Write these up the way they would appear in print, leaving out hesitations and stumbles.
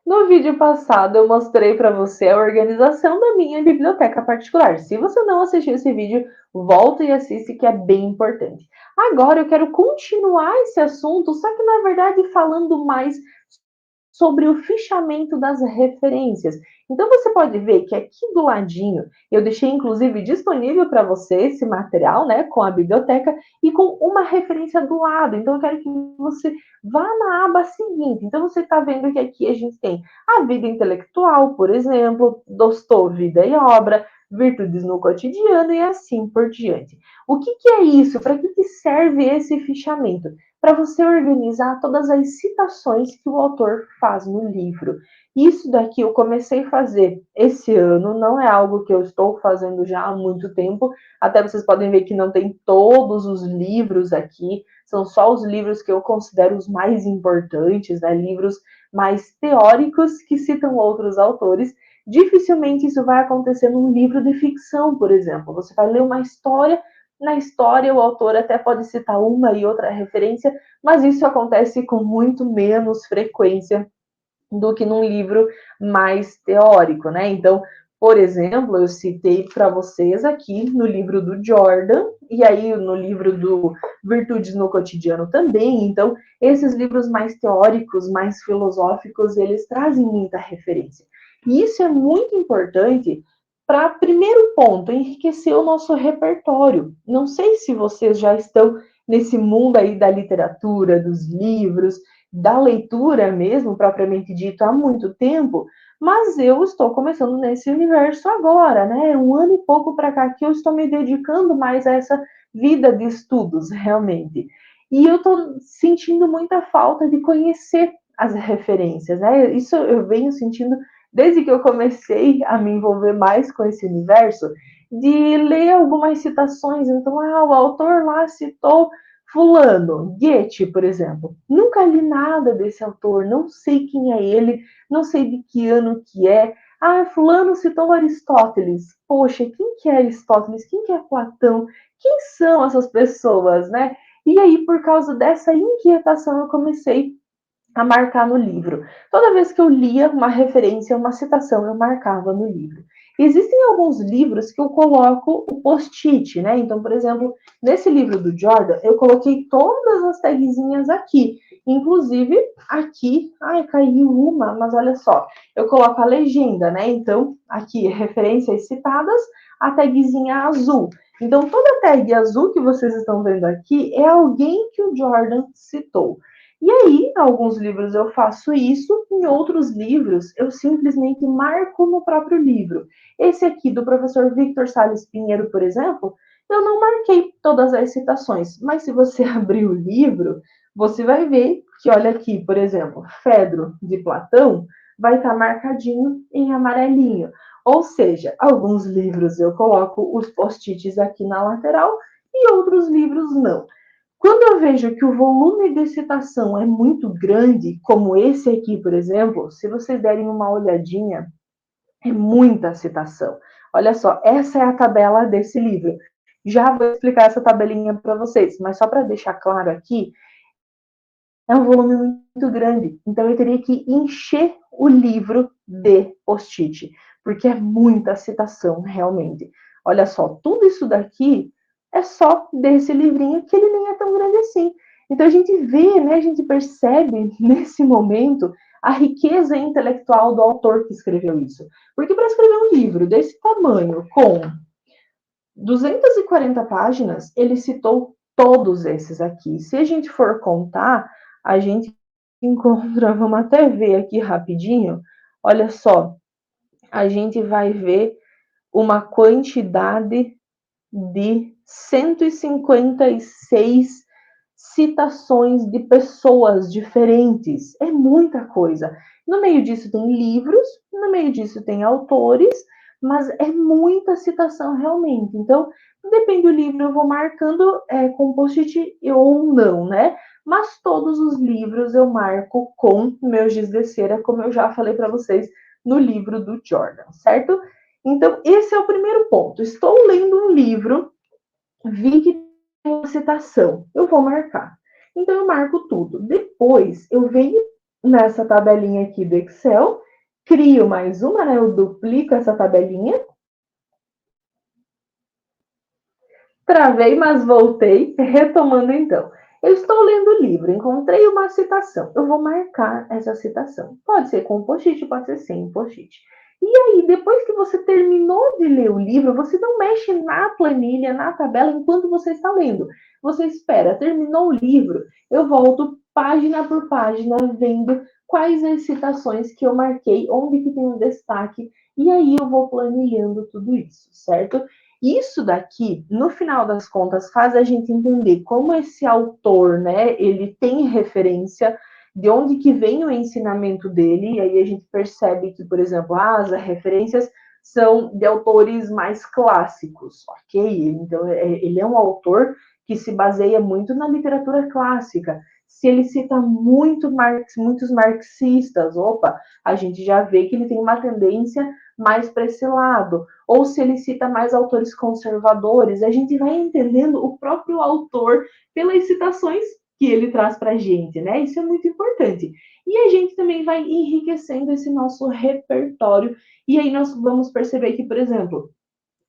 No vídeo passado eu mostrei para você a organização da minha biblioteca particular. Se você não assistiu esse vídeo, volta e assiste que é bem importante. Agora eu quero continuar esse assunto, só que na verdade falando mais sobre o fichamento das referências. Então você pode ver que aqui do ladinho eu deixei inclusive disponível para você esse material, né, com a biblioteca e com uma referência do lado. Então eu quero que você vá na aba seguinte. Então você está vendo que aqui a gente tem a vida intelectual, por exemplo, Dostô, vida e obra, virtudes no cotidiano e assim por diante. O que é isso? Para que serve esse fichamento? Para você organizar todas as citações que o autor faz no livro. Isso daqui eu comecei a fazer esse ano, não é algo que eu estou fazendo já há muito tempo, até vocês podem ver que não tem todos os livros aqui, são só os livros que eu considero os mais importantes, né? Livros mais teóricos que citam outros autores. Dificilmente isso vai acontecer num livro de ficção, por exemplo. Você vai ler uma história, na história o autor até pode citar uma e outra referência, mas isso acontece com muito menos frequência do que num livro mais teórico, né? Então, por exemplo, eu citei para vocês aqui no livro do Jordan, e aí no livro do Virtudes no Cotidiano também. Então, esses livros mais teóricos, mais filosóficos, eles trazem muita referência. E isso é muito importante para, primeiro ponto, enriquecer o nosso repertório. Não sei se vocês já estão nesse mundo aí da literatura, dos livros, da leitura mesmo, propriamente dito, há muito tempo, mas eu estou começando nesse universo agora, né? Um ano e pouco para cá que eu estou me dedicando mais a essa vida de estudos, realmente. E eu estou sentindo muita falta de conhecer as referências, né? Isso eu venho sentindo desde que eu comecei a me envolver mais com esse universo, de ler algumas citações. Então, o autor lá citou Fulano, Goethe, por exemplo. Nunca li nada desse autor, não sei quem é ele, não sei de que ano que é. Fulano citou Aristóteles. Poxa, quem que é Aristóteles? Quem que é Platão? Quem são essas pessoas, né? E aí, por causa dessa inquietação, eu comecei a marcar no livro. Toda vez que eu lia uma referência, uma citação, eu marcava no livro. Existem alguns livros que eu coloco o post-it, né? Então, por exemplo, nesse livro do Jordan, eu coloquei todas as tagzinhas aqui. Inclusive, aqui, caiu uma, mas olha só, eu coloco a legenda, né? Então, aqui, referências citadas, a tagzinha azul. Então, toda tag azul que vocês estão vendo aqui é alguém que o Jordan citou. E aí, em alguns livros eu faço isso, em outros livros eu simplesmente marco no próprio livro. Esse aqui do professor Victor Salles Pinheiro, por exemplo, eu não marquei todas as citações, mas se você abrir o livro, você vai ver que, olha aqui, por exemplo, Fedro de Platão vai estar marcadinho em amarelinho. Ou seja, alguns livros eu coloco os post-its aqui na lateral e outros livros não. Quando eu vejo que o volume de citação é muito grande, como esse aqui, por exemplo, se vocês derem uma olhadinha, é muita citação. Olha só, essa é a tabela desse livro. Já vou explicar essa tabelinha para vocês, mas só para deixar claro aqui, é um volume muito grande. Então eu teria que encher o livro de post-it, porque é muita citação, realmente. Olha só, tudo isso daqui é só desse livrinho que ele nem é tão grande assim. Então a gente vê, né, a gente percebe nesse momento a riqueza intelectual do autor que escreveu isso. Porque para escrever um livro desse tamanho, com 240 páginas, ele citou todos esses aqui. Se a gente for contar, a gente encontra, vamos até ver aqui rapidinho, olha só, a gente vai ver uma quantidade de 156 citações de pessoas diferentes. É muita coisa. No meio disso tem livros, no meio disso tem autores, mas é muita citação realmente. Então, depende do livro, eu vou marcando com post-it ou não, né? Mas todos os livros eu marco com meu giz de cera, como eu já falei para vocês no livro do Jordan, certo? Então, esse é o primeiro ponto. Estou lendo um livro, vi que tem uma citação, eu vou marcar. Então, eu marco tudo. Depois, eu venho nessa tabelinha aqui do Excel, crio mais uma, né? Eu duplico essa tabelinha. Travei, mas voltei. Retomando então. Eu estou lendo o livro, encontrei uma citação. Eu vou marcar essa citação. Pode ser com post-it, pode ser sem post-it. E aí, depois que você terminou de ler o livro, você não mexe na planilha, na tabela, enquanto você está lendo. Você espera, terminou o livro, eu volto página por página, vendo quais as citações que eu marquei, onde que tem um destaque, e aí eu vou planilhando tudo isso, certo? Isso daqui, no final das contas, faz a gente entender como esse autor, né, ele tem referência, de onde que vem o ensinamento dele, e aí a gente percebe que, por exemplo, as referências são de autores mais clássicos, ok? Então, ele é um autor que se baseia muito na literatura clássica. Se ele cita muitos marxistas, opa, a gente já vê que ele tem uma tendência mais para esse lado. Ou se ele cita mais autores conservadores, a gente vai entendendo o próprio autor pelas citações que ele traz para a gente, né? Isso é muito importante. E a gente também vai enriquecendo esse nosso repertório. E aí nós vamos perceber que, por exemplo,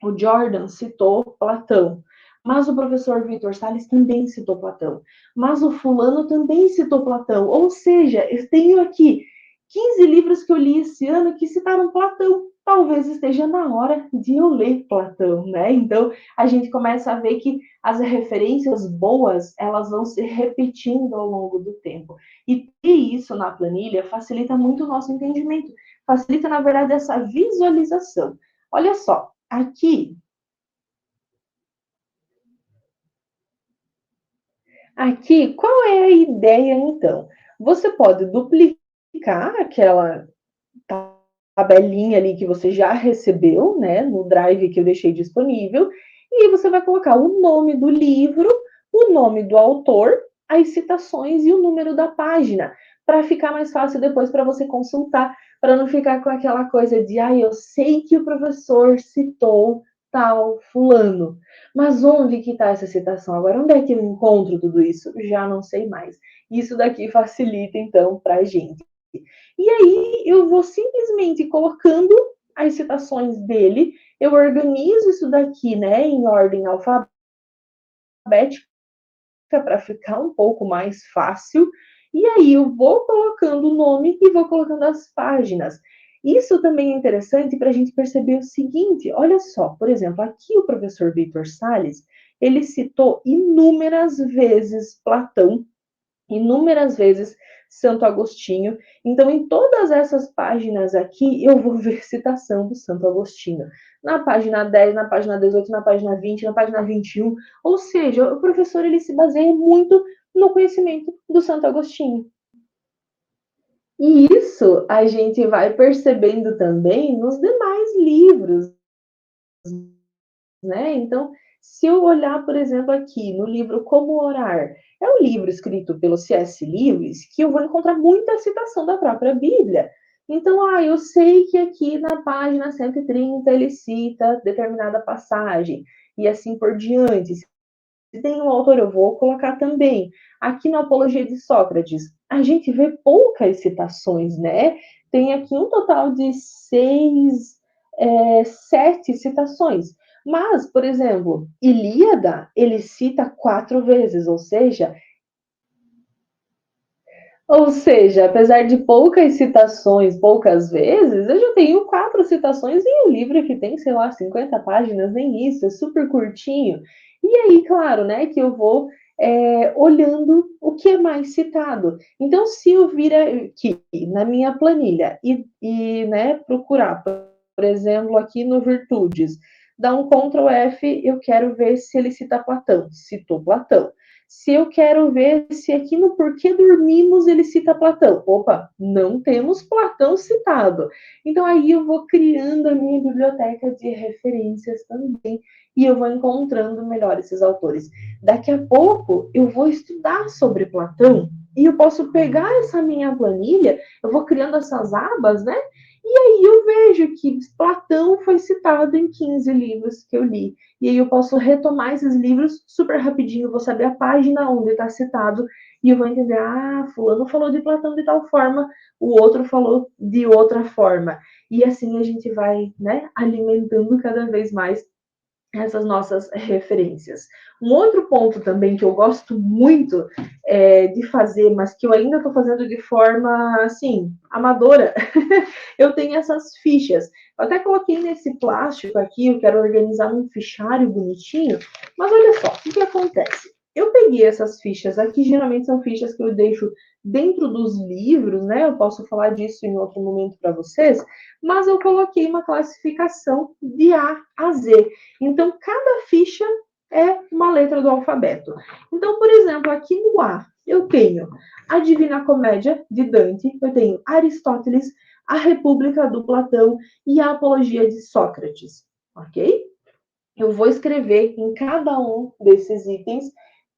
o Jordan citou Platão, mas o professor Vitor Salles também citou Platão, mas o fulano também citou Platão. Ou seja, eu tenho aqui 15 livros que eu li esse ano que citaram Platão. Talvez esteja na hora de eu ler Platão, né? Então, a gente começa a ver que as referências boas, elas vão se repetindo ao longo do tempo. E ter isso na planilha facilita muito o nosso entendimento, facilita, na verdade, essa visualização. Olha só, aqui, qual é a ideia então? Você pode duplicar aquela tabelinha ali que você já recebeu, né, no Drive que eu deixei disponível, e aí você vai colocar o nome do livro, o nome do autor, as citações e o número da página, para ficar mais fácil depois para você consultar, para não ficar com aquela coisa de, eu sei que o professor citou tal fulano, mas onde que está essa citação? Agora, onde é que eu encontro tudo isso? Já não sei mais. Isso daqui facilita, então, para a gente. E aí eu vou simplesmente colocando as citações dele, eu organizo isso daqui, né, em ordem alfabética para ficar um pouco mais fácil. E aí eu vou colocando o nome e vou colocando as páginas. Isso também é interessante para a gente perceber o seguinte: olha só, por exemplo, aqui o professor Vitor Salles, ele citou inúmeras vezes Platão, inúmeras vezes Santo Agostinho. Então, em todas essas páginas aqui, eu vou ver citação do Santo Agostinho. Na página 10, na página 18, na página 20, na página 21. Ou seja, o professor ele se baseia muito no conhecimento do Santo Agostinho. E isso a gente vai percebendo também nos demais livros, né? Então, se eu olhar, por exemplo, aqui no livro Como Orar, é um livro escrito pelo C.S. Lewis que eu vou encontrar muita citação da própria Bíblia. Então, eu sei que aqui na página 130 ele cita determinada passagem e assim por diante. Se tem um autor, eu vou colocar também. Aqui na Apologia de Sócrates, a gente vê poucas citações, né? Tem aqui um total de sete citações. Mas, por exemplo, Ilíada, ele cita 4 vezes, ou seja, apesar de poucas citações, poucas vezes, eu já tenho 4 citações em um livro que tem, sei lá, 50 páginas, nem isso, é super curtinho. E aí, claro, né, que eu vou olhando o que é mais citado. Então, se eu vir aqui na minha planilha né, procurar, por exemplo, aqui no Virtudes, dar um Ctrl F, eu quero ver se ele cita Platão. Citou Platão. Se eu quero ver se aqui no Porquê Dormimos ele cita Platão. Opa, não temos Platão citado. Então aí eu vou criando a minha biblioteca de referências também e eu vou encontrando melhor esses autores. Daqui a pouco eu vou estudar sobre Platão e eu posso pegar essa minha planilha, eu vou criando essas abas, né? E aí eu vejo que Platão foi citado em 15 livros que eu li. E aí eu posso retomar esses livros super rapidinho, vou saber a página onde está citado, e eu vou entender, ah, fulano falou de Platão de tal forma, o outro falou de outra forma. E assim a gente vai, né, alimentando cada vez mais essas nossas referências. Um outro ponto também que eu gosto muito de fazer, mas que eu ainda estou fazendo de forma, assim, amadora, eu tenho essas fichas. Eu até coloquei nesse plástico aqui, eu quero organizar num fichário bonitinho, mas olha só, o que acontece? Eu peguei essas fichas aqui, geralmente são fichas que eu deixo dentro dos livros, né? Eu posso falar disso em outro momento para vocês, mas eu coloquei uma classificação de A a Z. Então, cada ficha é uma letra do alfabeto. Então, por exemplo, aqui no A, eu tenho a Divina Comédia, de Dante, eu tenho Aristóteles, a República do Platão e a Apologia de Sócrates, ok? Eu vou escrever em cada um desses itens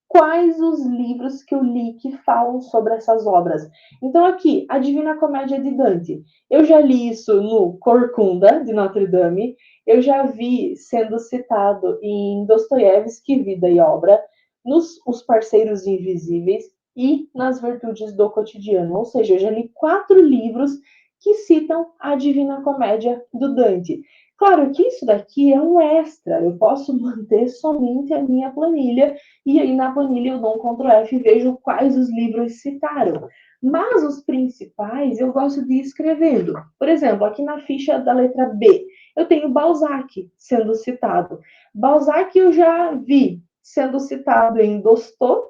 quais os livros que eu li que falam sobre essas obras. Então, aqui, a Divina Comédia de Dante. Eu já li isso no Corcunda, de Notre Dame. Eu já vi sendo citado em Dostoiévski, Vida e Obra, nos Os Parceiros Invisíveis e nas Virtudes do Cotidiano. Ou seja, eu já li 4 livros que citam a Divina Comédia do Dante. Claro que isso daqui é um extra, eu posso manter somente a minha planilha e aí na planilha eu dou um Ctrl F e vejo quais os livros citaram. Mas os principais eu gosto de ir escrevendo. Por exemplo, aqui na ficha da letra B, eu tenho Balzac sendo citado. Balzac eu já vi sendo citado em Dostô.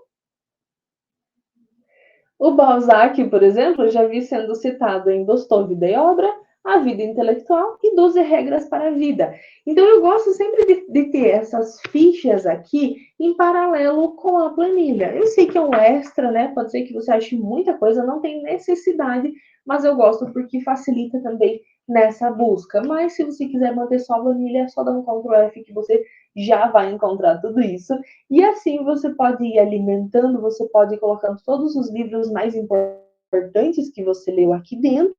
O Balzac, por exemplo, eu já vi sendo citado em Dostô, Vida e Obra, A Vida Intelectual e 12 Regras para a Vida. Então, eu gosto sempre de ter essas fichas aqui em paralelo com a planilha. Eu sei que é um extra, né? Pode ser que você ache muita coisa, não tem necessidade, mas eu gosto porque facilita também nessa busca. Mas se você quiser manter só a planilha, é só dar um Ctrl F que você já vai encontrar tudo isso. E assim você pode ir alimentando, você pode ir colocando todos os livros mais importantes que você leu aqui dentro,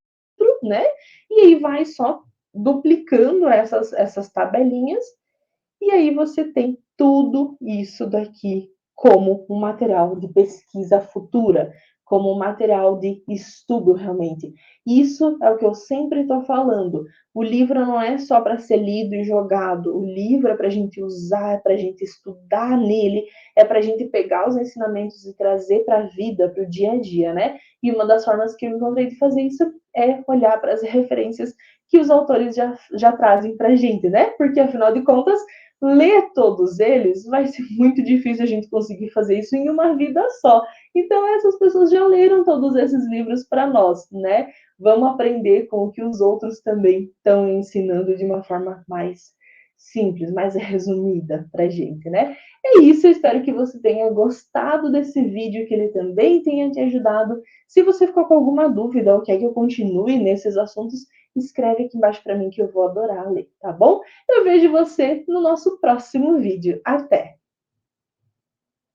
né? E aí vai só duplicando essas tabelinhas, e aí você tem tudo isso daqui como um material de pesquisa futura, como um material de estudo realmente. Isso é o que eu sempre estou falando. O livro não é só para ser lido e jogado. O livro é para a gente usar, é para a gente estudar nele, é para a gente pegar os ensinamentos e trazer para a vida, para o dia a dia, né? E uma das formas que eu encontrei de fazer isso é olhar para as referências que os autores já trazem para a gente, né? Porque afinal de contas ler todos eles vai ser muito difícil a gente conseguir fazer isso em uma vida só. Então, essas pessoas já leram todos esses livros para nós, né? Vamos aprender com o que os outros também estão ensinando de uma forma mais simples, mais resumida para a gente, né? É isso, eu espero que você tenha gostado desse vídeo, que ele também tenha te ajudado. Se você ficou com alguma dúvida ou quer que eu continue nesses assuntos, escreve aqui embaixo para mim que eu vou adorar ler, tá bom? Eu vejo você no nosso próximo vídeo. Até!